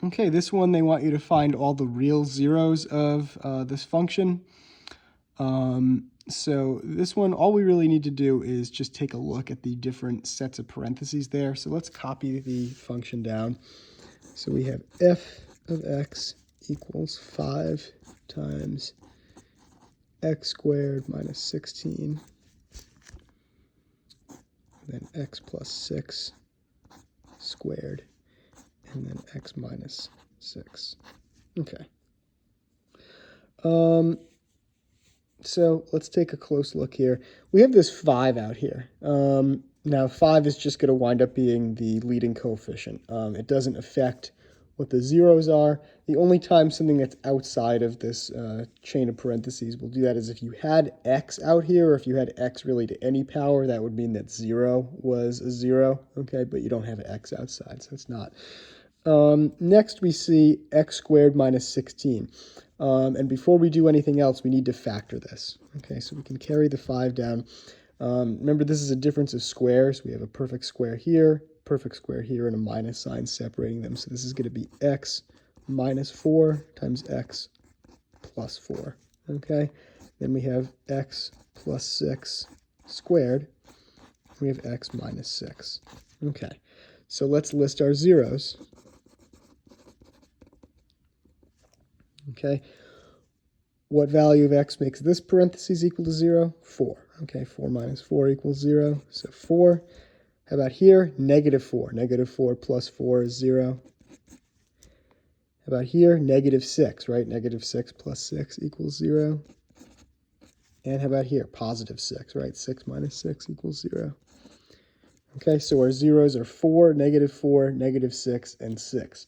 Okay, this one they want you to find all the real zeros of this function. So this one, all we really need to do is just take a look at the different sets of parentheses there. So let's copy the function down. So we have f of x equals 5 times x squared minus 16, then x plus 6 squared, and then x minus 6. Okay. So let's take a close look here. We have this 5 out here. Now 5 is just going to wind up being the leading coefficient. It doesn't affect what the zeros are. The only time something that's outside of this chain of parentheses will do that is if you had x out here, or if you had x really to any power, that would mean that 0 was a 0, okay? But you don't have x outside, so it's not. Next, we see x squared minus 16. And before we do anything else, we need to factor this. Okay, so we can carry the 5 down. Remember, this is a difference of squares. We have a perfect square here, and a minus sign separating them. So this is going to be x minus 4 times x plus 4. Okay, then we have x plus 6 squared. We have x minus 6. Okay, so let's list our zeros. Okay, what value of x makes this parentheses equal to 0? 4. Okay, 4 minus 4 equals 0, so 4. How about here? Negative 4. Negative 4 plus 4 is 0. How about here? Negative 6, right? Negative 6 plus 6 equals 0. And how about here? Positive 6, right? 6 minus 6 equals 0. Okay, so our zeros are 4, negative 6, and 6.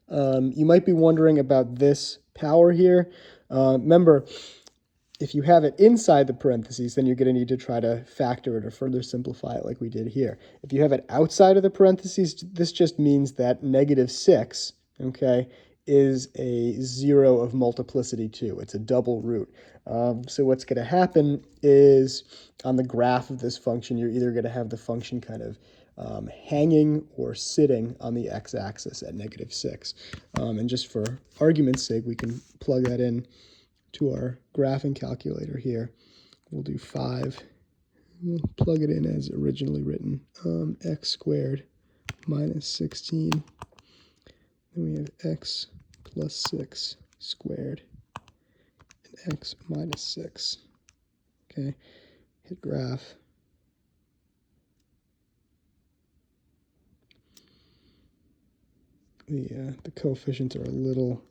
You might be wondering about this power here. Remember, if you have it inside the parentheses, then you're going to need to try to factor it or further simplify it like we did here. If you have it outside of the parentheses, this just means that negative 6, okay, is a 0 of multiplicity 2. It's a double root. So what's going to happen is on the graph of this function, you're either going to have the function kind of hanging or sitting on the x-axis at negative 6. And just for argument's sake, we can plug that in to our graphing calculator here. We'll do 5. We'll plug it in as originally written. X squared minus 16. Then we have x plus 6 squared and x minus 6. Okay, hit graph. The coefficients are a little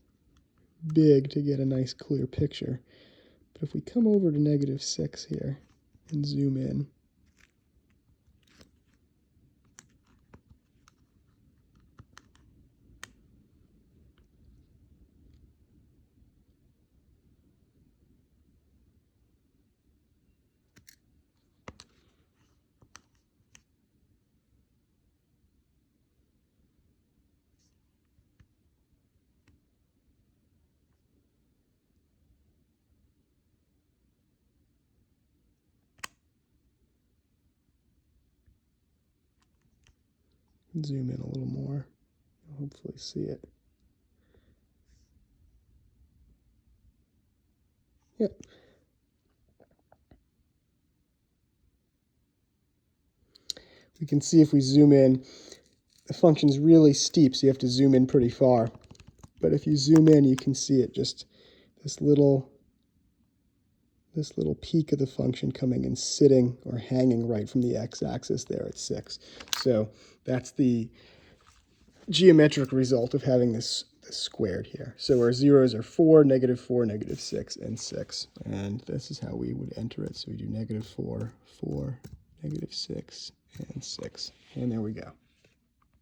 big to get a nice clear picture. But if we come over to negative 6 here and zoom in, zoom in a little more, you'll hopefully see it. Yep. We can see if we zoom in, the function's really steep, so you have to zoom in pretty far. But if you zoom in, you can see it just this little peak of the function coming and sitting or hanging right from the x-axis there at 6. So that's the geometric result of having this squared here. So our zeros are 4, negative 6, and 6. And this is how we would enter it. So we do negative 4, 4, negative 6, and 6. And there we go.